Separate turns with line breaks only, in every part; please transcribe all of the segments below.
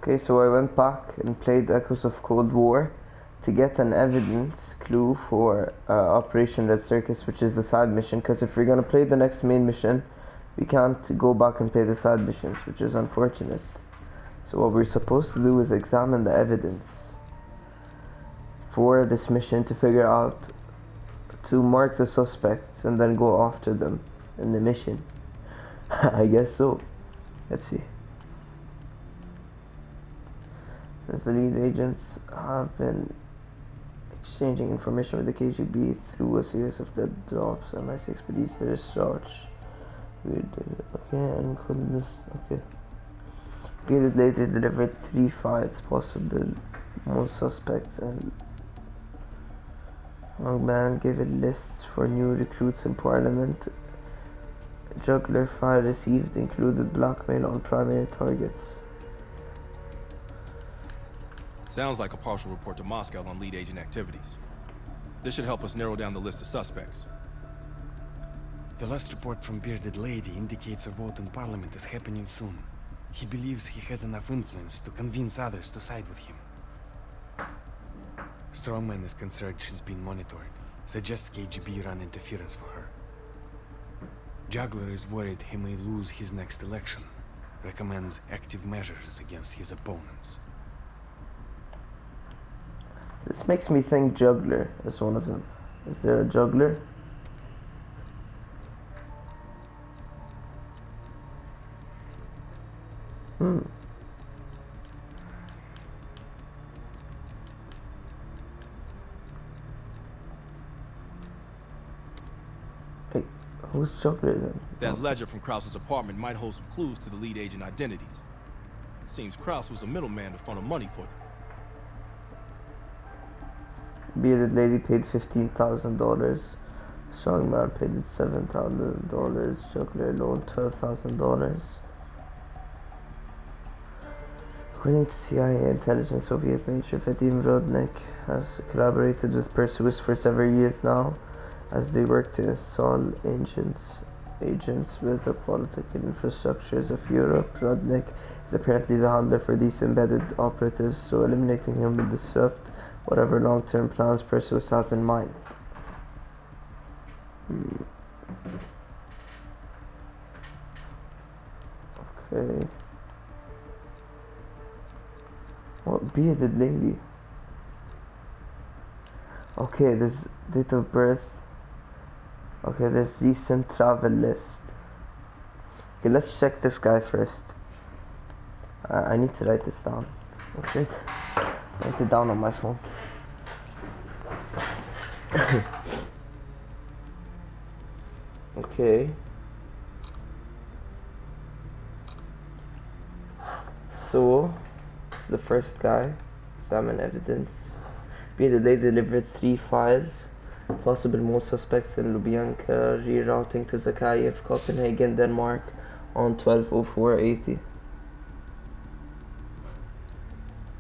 Okay, so I went back and played Echoes of Cold War to get an evidence clue for Operation Red Circus, which is the side mission, because if we're gonna play the next main mission, we can't go back and play the side missions, which is unfortunate. So what we're supposed to do is examine the evidence for this mission to figure out, to mark the suspects and then go after them in the mission. I guess so. Let's see. As the lead agents have been exchanging information with the KGB through a series of dead drops. MI6 believes there is charge. Okay, and include this. Okay. Period later delivered 3 files, possible most suspects, and Young Man gave it lists for new recruits in Parliament. Juggler file received included blackmail on primary targets.
Sounds like a partial report to Moscow on lead agent activities. This should help us narrow down the list of suspects.
The last report from Bearded Lady indicates a vote in Parliament is happening soon. He believes he has enough influence to convince others to side with him. Strongman is concerned she's being monitored. Suggests KGB run interference for her. Juggler is worried he may lose his next election. Recommends active measures against his opponents.
This makes me think Juggler is one of them. Is there a Juggler? Hey, who's Juggler then?
That ledger from Krause's apartment might hold some clues to the lead agent identities. Seems Krause was a middleman to funnel money for them.
Bearded Lady paid $15,000. Strongman paid $7,000. Juggler loaned $12,000. According to CIA intelligence, Soviet Major Vadim Rodnik has collaborated with Perseus for several years now as they work to install agents with the political infrastructures of Europe. Rodnik is apparently the handler for these embedded operatives, so eliminating him will disrupt whatever long-term plans Perseus has in mind. Okay. What Bearded Lady? Okay, this date of birth. Okay, there's recent travel list. Okay, let's check this guy first. I need to write this down. Okay, write it down on my phone. Okay. So, this is the first guy. Examine evidence. Bearded Lady delivered 3 files. Possible most suspects in Lubyanka, rerouting to Zakayev, Copenhagen, Denmark on 12/04/80.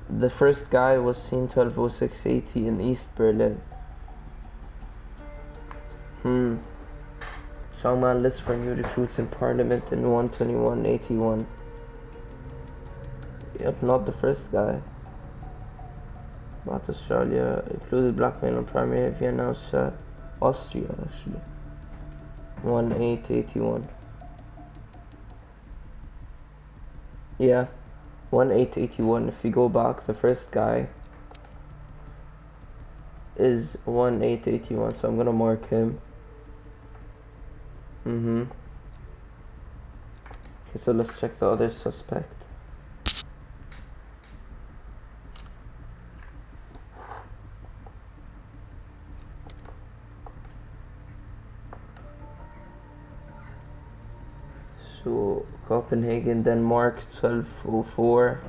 The first guy was seen 12/06/80 in East Berlin. Strongman list for new recruits in Parliament in 1/21/81. Yep, not the first guy. About Australia, included blackmail on primary Vienna, Austria actually. 1/8/81. Yeah, 1/8/81. If we go back, the first guy is 1/8/81, so I'm gonna mark him. Okay, so let's check the other suspect. So Copenhagen, Denmark, 12/04.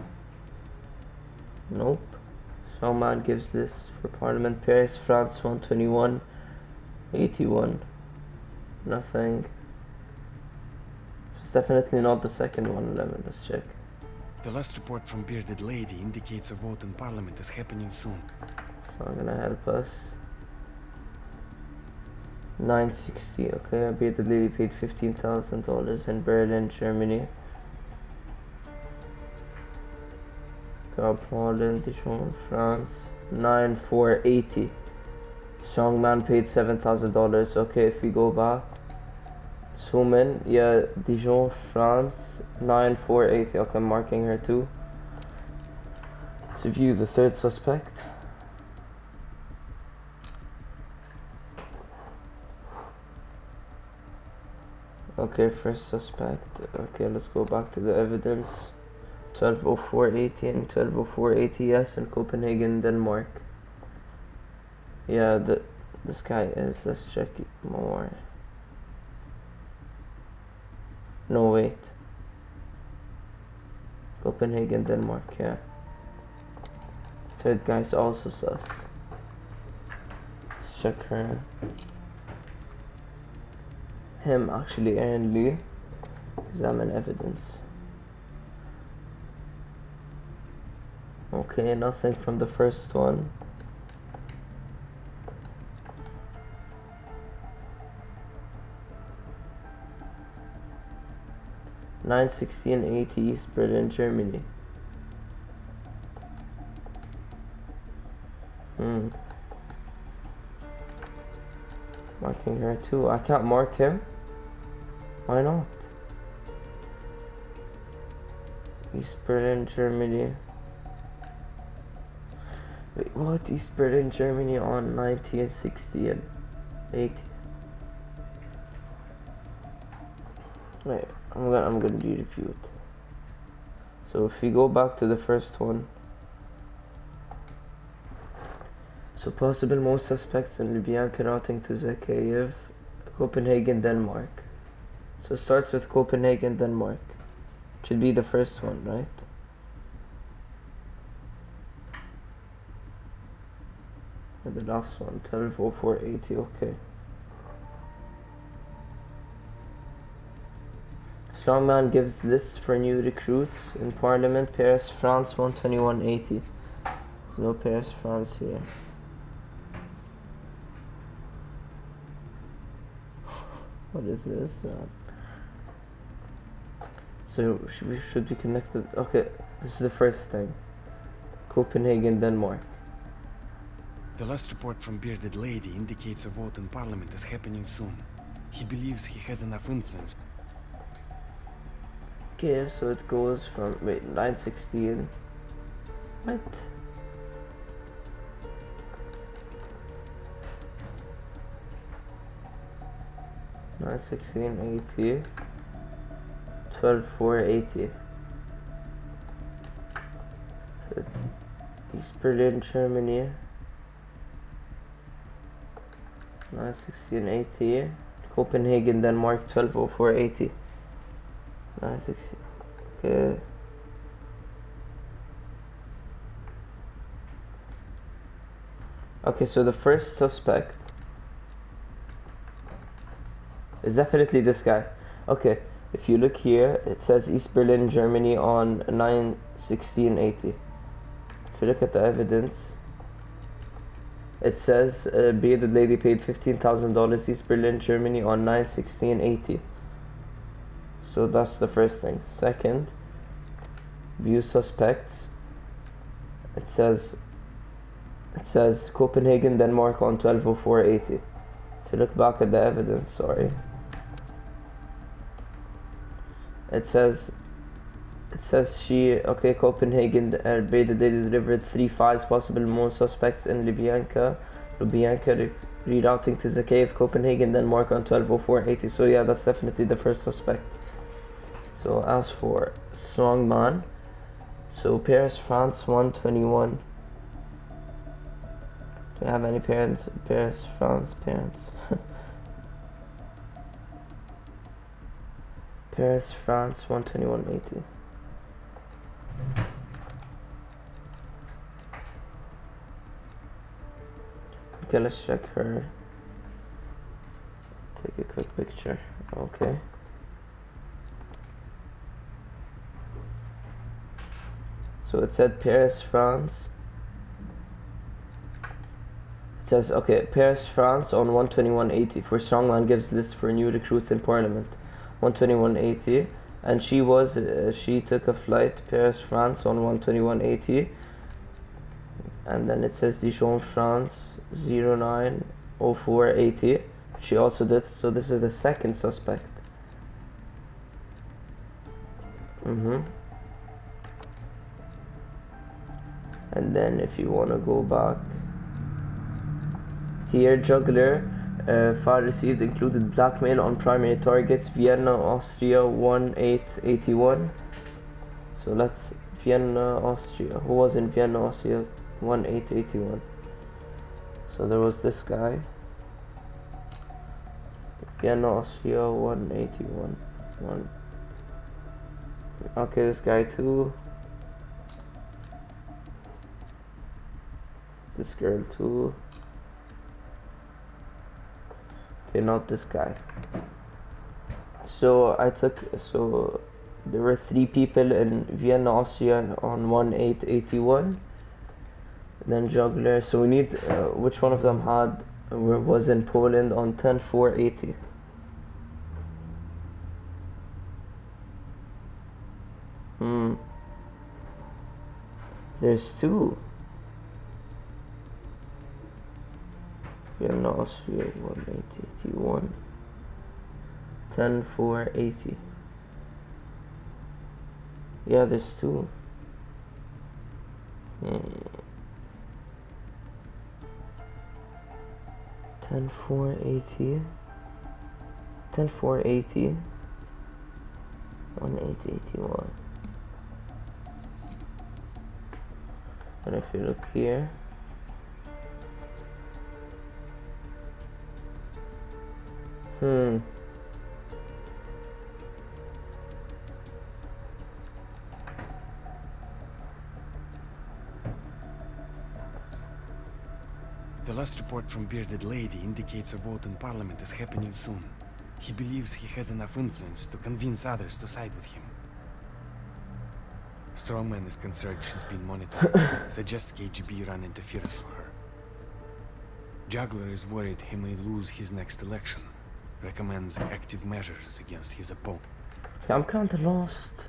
Nope. Strongman gives this for Parliament. Paris, France, 1/21/81. Nothing. It's definitely not the second one. Let's check.
The last report from Bearded Lady indicates a vote in Parliament is happening soon.
It's not gonna help us. 960. Okay, Bearded Lady paid $15,000 in Berlin, Germany. Poland, Dijon, France, 9,480. Strongman paid $7,000. Okay, if we go back, zoom in, yeah, Dijon, France, 9,480. Okay, I'm marking her too. Let's view the third suspect. Okay, first suspect. Okay, let's go back to the evidence. 120480 and 120480, yes, in Copenhagen, Denmark. Yeah, this guy is. Let's check it more. No, wait. Copenhagen, Denmark, yeah. Third guy's also sus. Let's check her. Him, actually, Aaron Lee. Examine evidence. Okay, nothing from the first one. $916.80 East Berlin, Germany. Marking her too. I can't mark him. Why not? East Berlin, Germany. Wait, what? East Berlin, Germany on 1960 and 80. Wait, I'm gonna review it. So if we go back to the first one. So possible most suspects in Lubyanka routing to Zakhaev, Copenhagen, Denmark. So it starts with Copenhagen, Denmark. Should be the first one, right? Or the last one, 120480, okay. Strongman gives lists for new recruits in Parliament, Paris, France, 12180. There's no Paris, France here. What is this, man? So we should be connected. Okay, this is the first thing. Copenhagen, Denmark.
The last report from Bearded Lady indicates a vote in Parliament is happening soon. He believes he has enough influence.
Okay, so it goes from, wait, 916. What? $916.80, 12,480. East Berlin, Germany. $916.80. Copenhagen, Denmark. 12,480. 916. Okay. Okay, so the first suspect is definitely this guy. Okay, if you look here, it says East Berlin, Germany on 9/16/80. If you look at the evidence, it says Bearded Lady paid $15,000 East Berlin, Germany on 9/16/80. So that's the first thing. Second, view suspects. It says Copenhagen, Denmark on 12/04/80. If you look back at the evidence, sorry. It says okay, Copenhagen, Bearded Lady delivered 3 files, possible more suspects in Lubyanka rerouting to Zakhaev, Copenhagen, Denmark on 12/04/80. So yeah, that's definitely the first suspect. So as for Strongman, so Paris, France, 121. Do you have any parents? Paris, France, parents. Paris, France, 121.80. Okay, let's check her. Take a quick picture. Okay. So it said Paris, France. It says, okay, Paris, France on 121.80 for Strongman gives list for new recruits in Parliament. 121.80. and she took a flight to Paris, France on 12180, and then it says Dijon, France 090480. She also did, so this is the second suspect. And then if you want to go back here, juggler file received included blackmail on primary targets Vienna, Austria 1881. So let's Vienna, Austria. Who was in Vienna, Austria 1881? So there was this guy. Vienna, Austria 181. Okay, this guy too. This girl too. Okay, not this guy. So there were 3 people in Vienna, Austria on 1881. Then juggler. So we need which one of them was in Poland on 10480. There's 2. Vienna, Austria 1881. 10480. Yeah, there's 2. 10480. 10480. 1881. And if you look here,
The last report from Bearded Lady indicates a vote in Parliament is happening soon. He believes he has enough influence to convince others to side with him. Strongman is concerned she's been monitored, suggests KGB run interference for her. Juggler is worried he may lose his next election, recommends active measures against his opponent.
I'm kinda lost.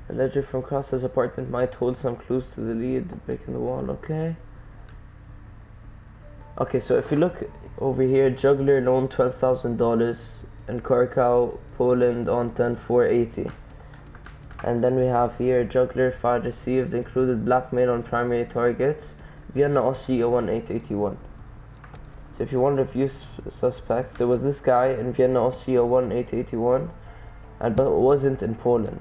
A ledger from Cross's apartment might hold some clues to the lead. The brick in the wall, okay. Okay, so if you look over here, juggler loaned $12,000 in Krakow, Poland on 10480. And then we have here, juggler file received included blackmail on primary targets Vienna, Austria 1881. So if you want to review suspects, there was this guy in Vienna, Austria 1881, but it wasn't in Poland.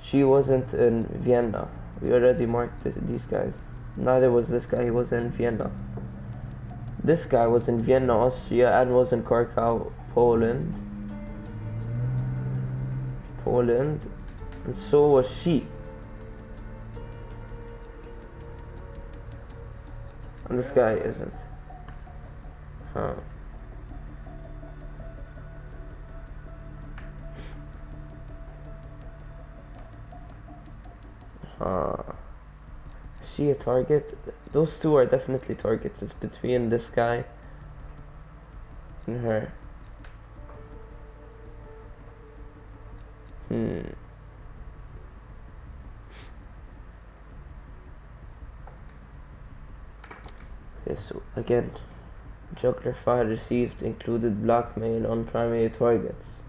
She wasn't in Vienna. We already marked these guys. Neither was this guy, he was in Vienna. This guy was in Vienna, Austria, and was in Krakow, Poland. And so was she. And this guy isn't. Is she a target? Those 2 are definitely targets. It's between this guy and her. Okay, so again, juggler file received included blackmail on primary targets.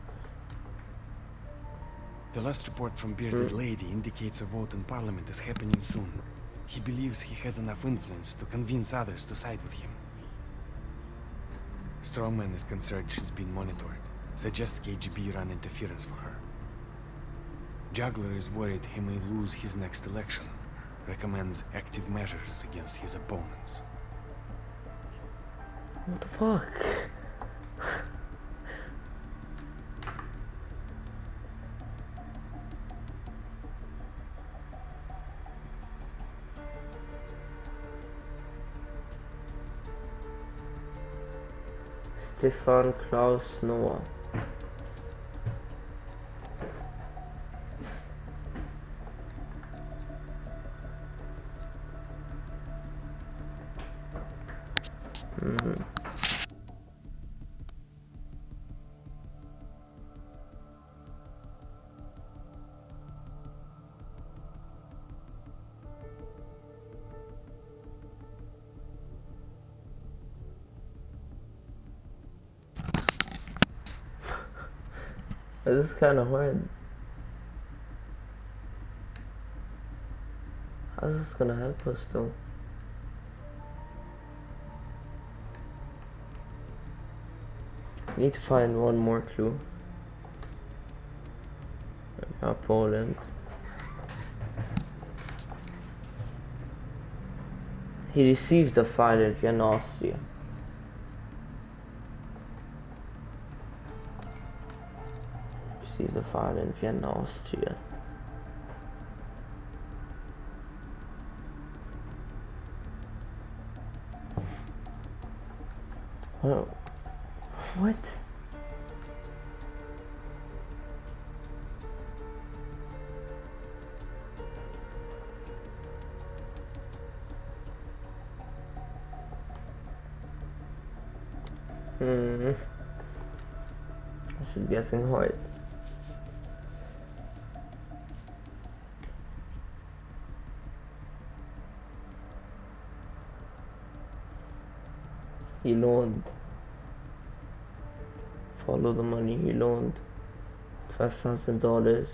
The last report from Bearded Lady indicates a vote in Parliament is happening soon. He believes he has enough influence to convince others to side with him. Strongman is concerned she's been monitored, suggests KGB run interference for her. Juggler is worried he may lose his next election, recommends active measures against his opponents.
What the fuck? Stefan Klaus Noah. This is kind of hard. How's this gonna help us though? We need to find one more clue. Poland. He received a file in Vienna, Austria. Received a file in Vienna, Austria. Oh, what? This is getting hard. He loaned. Follow the money he loaned. $5,000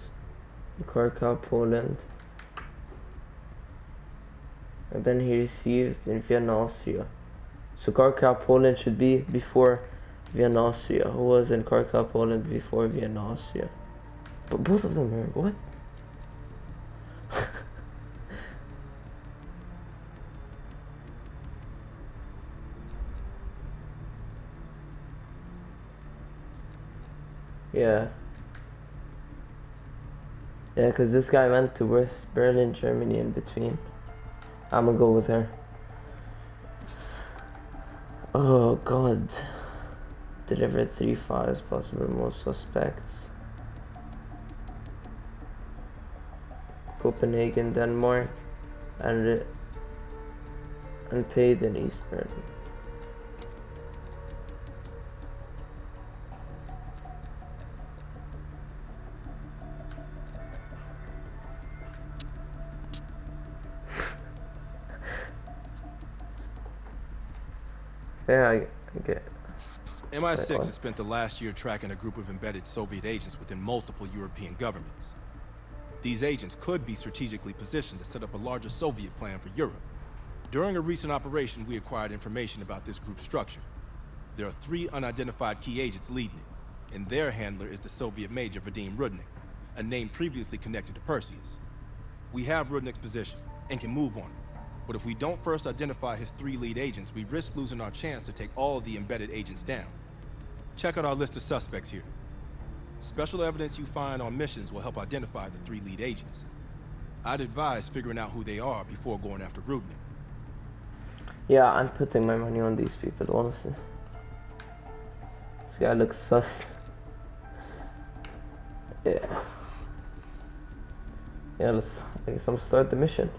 in Krakow, Poland. And then he received in Vienna, Austria. So Krakow, Poland should be before Vienna, Austria. Who was in Krakow, Poland before Vienna, Austria? But both of them are what? Yeah. Yeah, because this guy went to West Berlin, Germany in between. I'm gonna go with her. Oh god. Delivered 3 files, possible most suspects. Copenhagen, Denmark, and paid in East Berlin. Yeah, I get.
MI6 has spent the last year tracking a group of embedded Soviet agents within multiple European governments. These agents could be strategically positioned to set up a larger Soviet plan for Europe. During a recent operation, we acquired information about this group's structure. There are 3 unidentified key agents leading it, and their handler is the Soviet Major Vadim Rudnik, a name previously connected to Perseus. We have Rudnik's position and can move on him. But if we don't first identify his 3 lead agents, we risk losing our chance to take all of the embedded agents down. Check out our list of suspects here. Special evidence you find on missions will help identify the 3 lead agents. I'd advise figuring out who they are before going after Rudnik.
Yeah, I'm putting my money on these people, honestly. This guy looks sus. Yeah. Yeah, I guess I'm gonna start the mission.